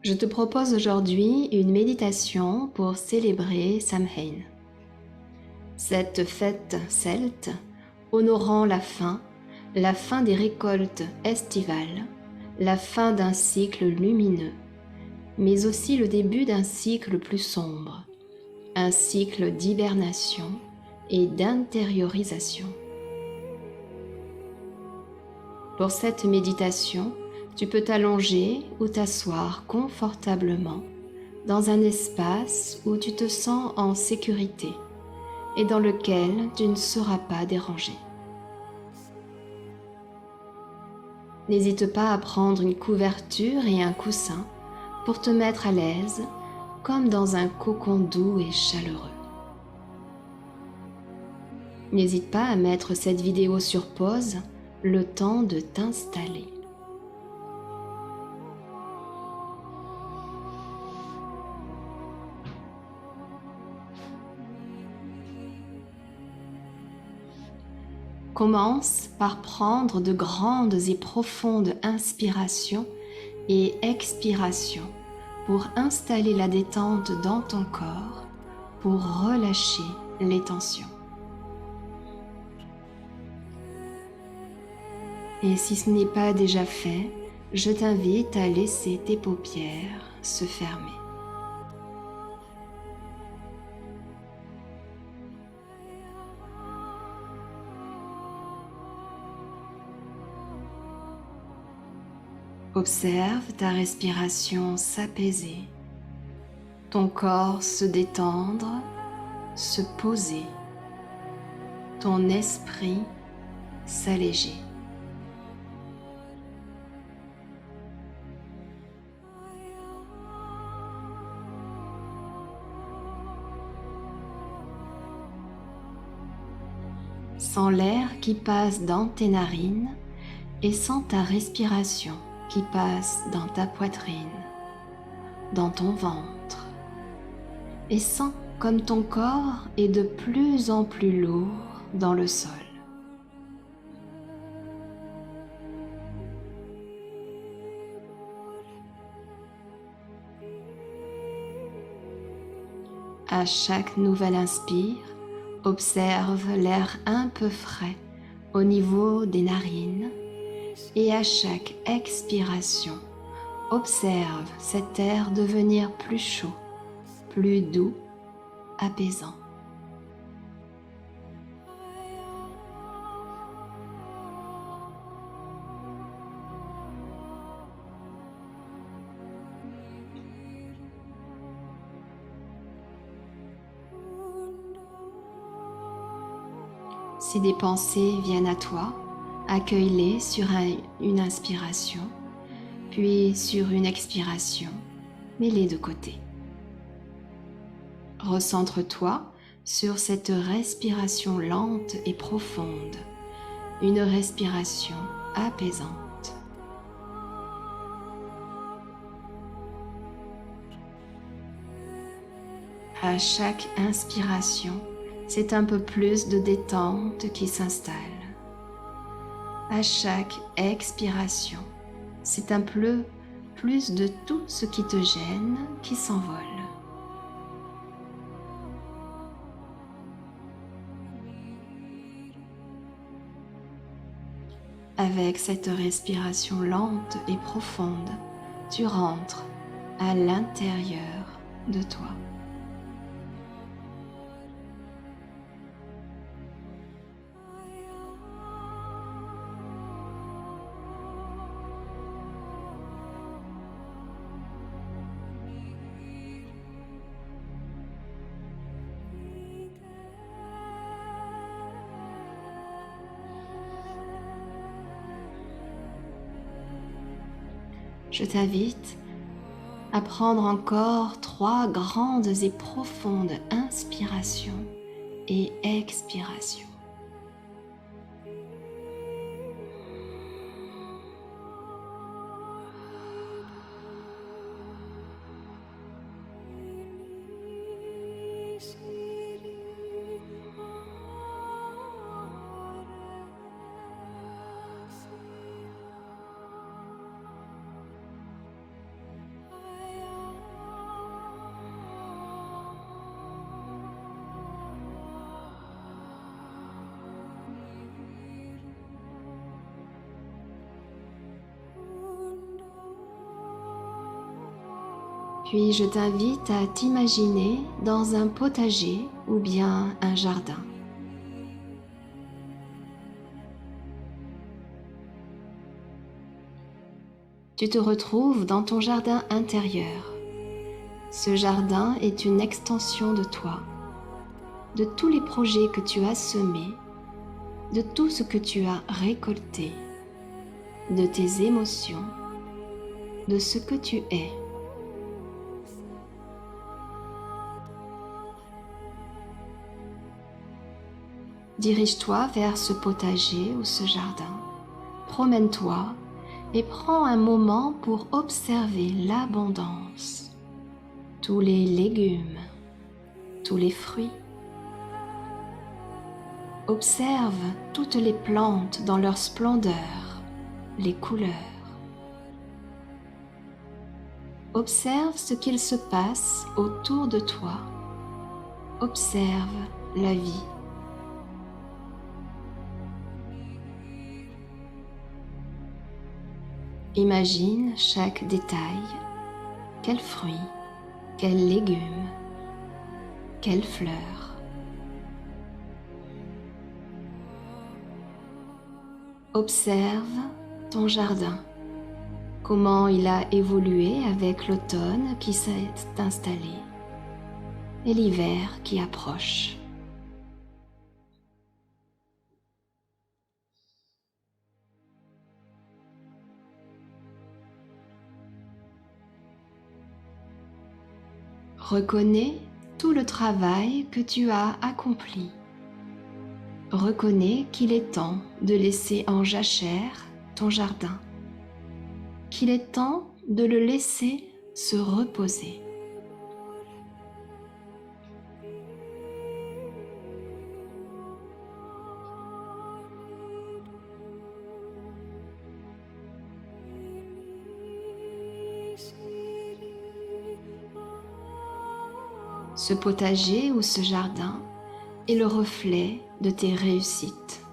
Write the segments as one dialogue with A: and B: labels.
A: Je te propose aujourd'hui une méditation pour célébrer Samhain. Cette fête celte honorant la fin des récoltes estivales, la fin d'un cycle lumineux, mais aussi le début d'un cycle plus sombre, un cycle d'hibernation et d'intériorisation. Pour cette méditation, tu peux t'allonger ou t'asseoir confortablement dans un espace où tu te sens en sécurité et dans lequel tu ne seras pas dérangé. N'hésite pas à prendre une couverture et un coussin pour te mettre à l'aise, comme dans un cocon doux et chaleureux. N'hésite pas à mettre cette vidéo sur pause le temps de t'installer. Commence par prendre de grandes et profondes inspirations et expirations pour installer la détente dans ton corps, pour relâcher les tensions. Et si ce n'est pas déjà fait, je t'invite à laisser tes paupières se fermer. Observe ta respiration s'apaiser, ton corps se détendre, se poser, ton esprit s'alléger. Sens l'air qui passe dans tes narines et sens ta respiration qui passe dans ta poitrine, dans ton ventre, et sens comme ton corps est de plus en plus lourd dans le sol. À chaque nouvelle inspire, observe l'air un peu frais au niveau des narines et à chaque expiration, observe cet air devenir plus chaud, plus doux, apaisant. Si des pensées viennent à toi, accueille-les sur une inspiration, puis sur une expiration, mets-les de côté. Recentre-toi sur cette respiration lente et profonde, une respiration apaisante. À chaque inspiration, c'est un peu plus de détente qui s'installe. À chaque expiration, c'est un peu plus de tout ce qui te gêne qui s'envole. Avec cette respiration lente et profonde, tu rentres à l'intérieur de toi. Je t'invite à prendre encore 3 grandes et profondes inspirations et expirations. Puis je t'invite à t'imaginer dans un potager ou bien un jardin. Tu te retrouves dans ton jardin intérieur. Ce jardin est une extension de toi, de tous les projets que tu as semés, de tout ce que tu as récolté, de tes émotions, de ce que tu es. Dirige-toi vers ce potager ou ce jardin. Promène-toi et prends un moment pour observer l'abondance, tous les légumes, tous les fruits. Observe toutes les plantes dans leur splendeur, les couleurs. Observe ce qu'il se passe autour de toi. Observe la vie. Imagine chaque détail. Quels fruits, quels légumes, quelles fleurs. Observe ton jardin, comment il a évolué avec l'automne qui s'est installé et l'hiver qui approche. Reconnais tout le travail que tu as accompli. Reconnais qu'il est temps de laisser en jachère ton jardin, qu'il est temps de le laisser se reposer. Ce potager ou ce jardin est le reflet de tes réussites.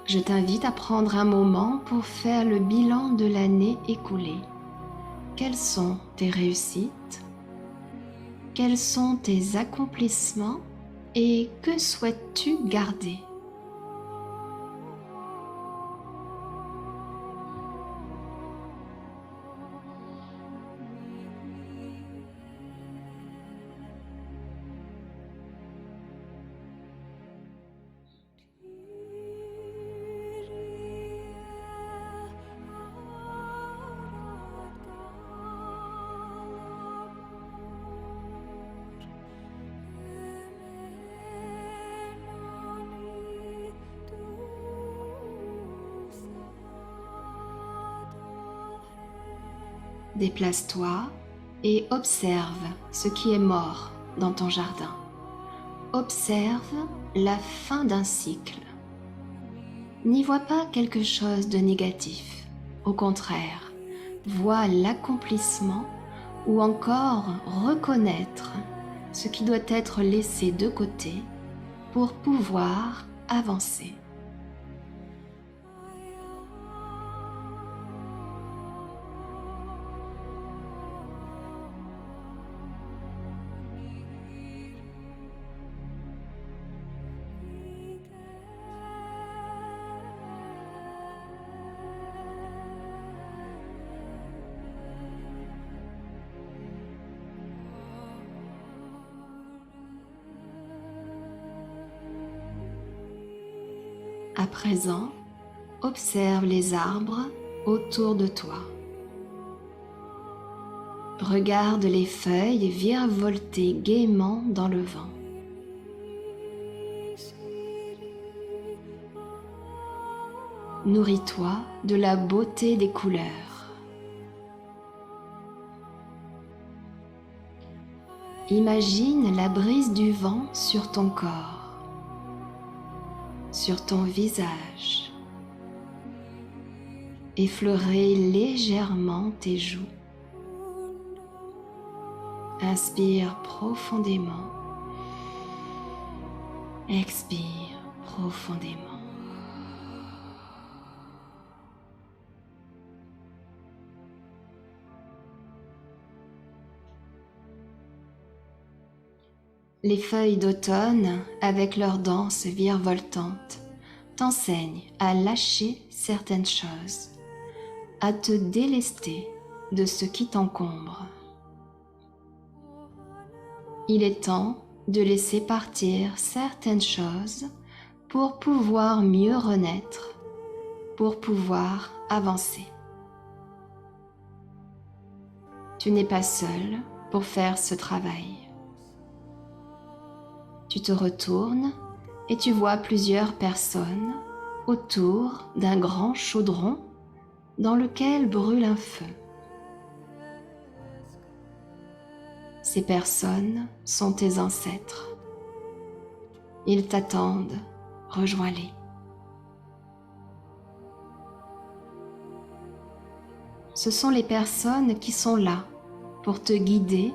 A: Je t'invite à prendre un moment pour faire le bilan de l'année écoulée. Quelles sont tes réussites? Quels sont tes accomplissements? Et que souhaites-tu garder? Déplace-toi et observe ce qui est mort dans ton jardin. Observe la fin d'un cycle. N'y vois pas quelque chose de négatif. Au contraire, vois l'accomplissement ou encore reconnaître ce qui doit être laissé de côté pour pouvoir avancer. À présent, observe les arbres autour de toi. Regarde les feuilles virevolter gaiement dans le vent. Nourris-toi de la beauté des couleurs. Imagine la brise du vent sur ton corps, sur ton visage, effleurer légèrement tes joues. Inspire profondément, expire profondément. Les feuilles d'automne, avec leurs danses virevoltantes, t'enseignent à lâcher certaines choses, à te délester de ce qui t'encombre. Il est temps de laisser partir certaines choses pour pouvoir mieux renaître, pour pouvoir avancer. Tu n'es pas seul pour faire ce travail. Tu te retournes et tu vois plusieurs personnes autour d'un grand chaudron dans lequel brûle un feu. Ces personnes sont tes ancêtres. Ils t'attendent, rejoins-les. Ce sont les personnes qui sont là pour te guider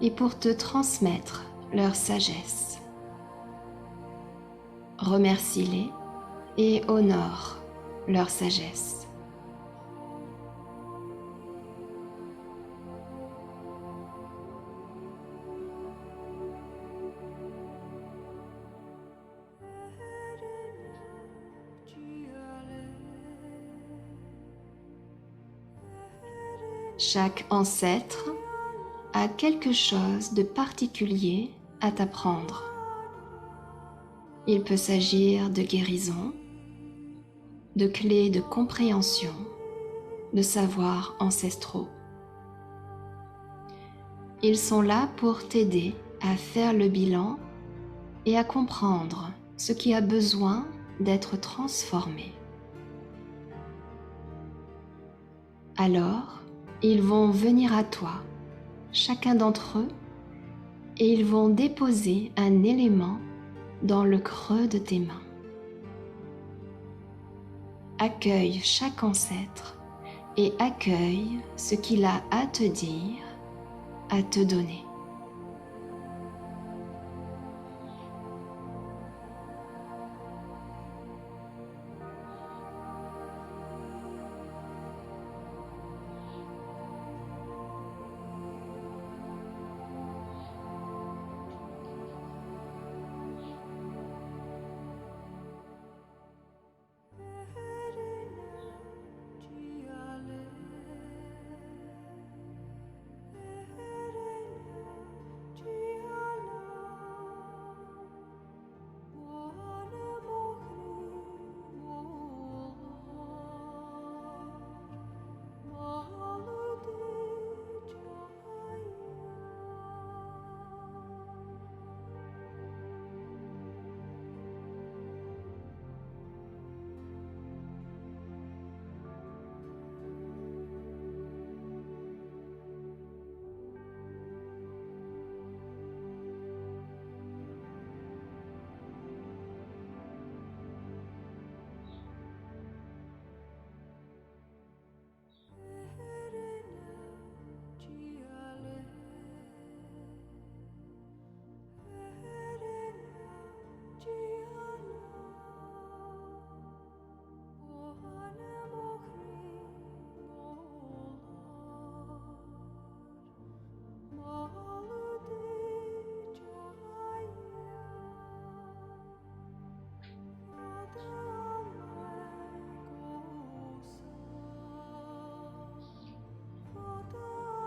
A: et pour te transmettre leur sagesse. Remercie-les et honore leur sagesse. Chaque ancêtre a quelque chose de particulier à t'apprendre. Il peut s'agir de guérison, de clés de compréhension, de savoirs ancestraux. Ils sont là pour t'aider à faire le bilan et à comprendre ce qui a besoin d'être transformé. Alors, ils vont venir à toi, chacun d'entre eux, et ils vont déposer un élément dans le creux de tes mains. Accueille chaque ancêtre et accueille ce qu'il a à te dire, à te donner.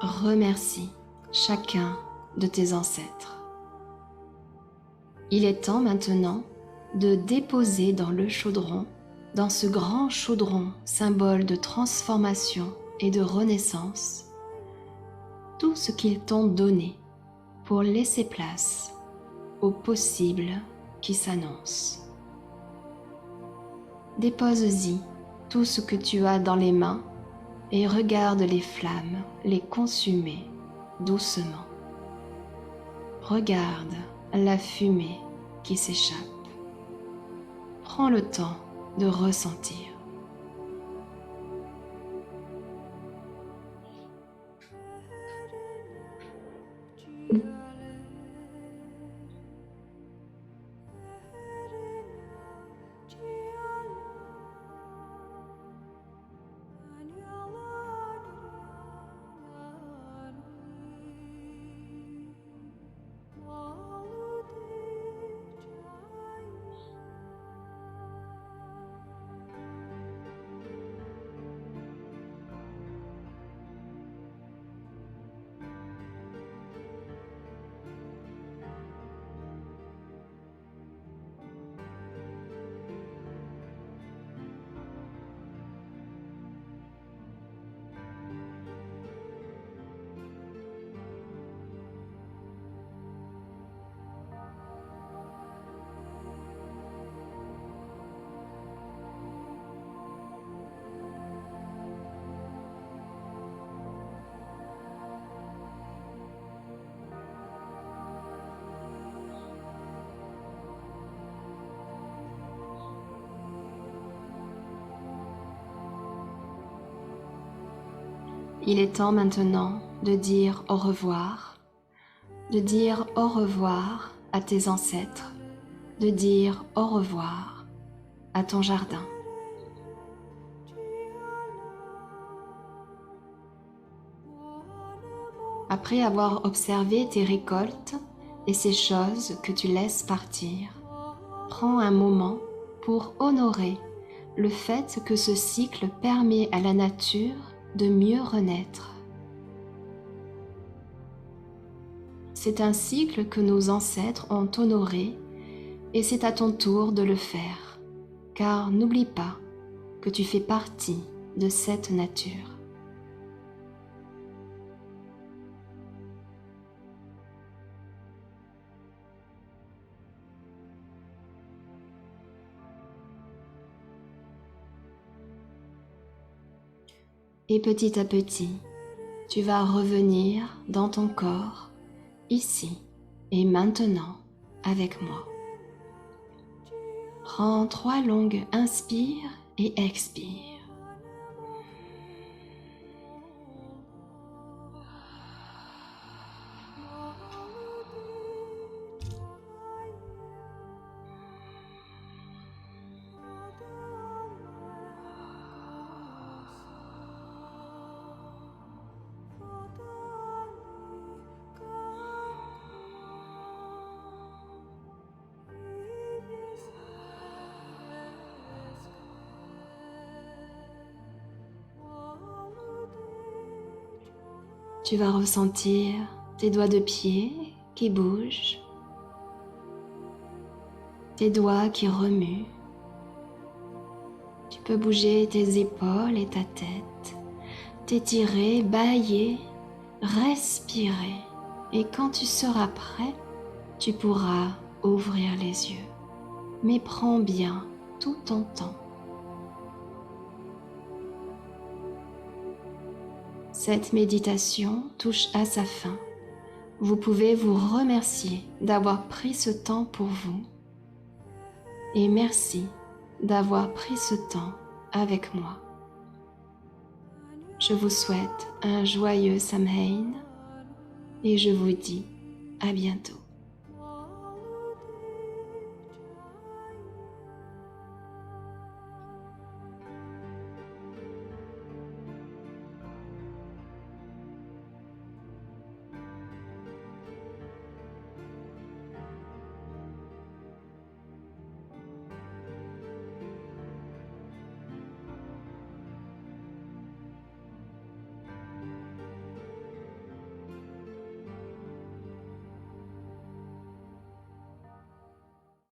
A: Remercie chacun de tes ancêtres. Il est temps maintenant de déposer dans le chaudron, dans ce grand chaudron, symbole de transformation et de renaissance, tout ce qu'ils t'ont donné pour laisser place au possible qui s'annonce. Dépose-y tout ce que tu as dans les mains et regarde les flammes les consumer doucement. Regarde la fumée qui s'échappe. Prends le temps de ressentir. Il est temps maintenant de dire au revoir à tes ancêtres, de dire au revoir à ton jardin. Après avoir observé tes récoltes et ces choses que tu laisses partir, prends un moment pour honorer le fait que ce cycle permet à la nature de mieux renaître. C'est un cycle que nos ancêtres ont honoré et c'est à ton tour de le faire, car n'oublie pas que tu fais partie de cette nature. Et petit à petit, tu vas revenir dans ton corps, ici et maintenant, avec moi. Prends 3 longues inspires et expires. Tu vas ressentir tes doigts de pied qui bougent, tes doigts qui remuent. Tu peux bouger tes épaules et ta tête, t'étirer, bâiller, respirer. Et quand tu seras prêt, tu pourras ouvrir les yeux. Mais prends bien tout ton temps. Cette méditation touche à sa fin. Vous pouvez vous remercier d'avoir pris ce temps pour vous. Et merci d'avoir pris ce temps avec moi. Je vous souhaite un joyeux Samhain et je vous dis à bientôt.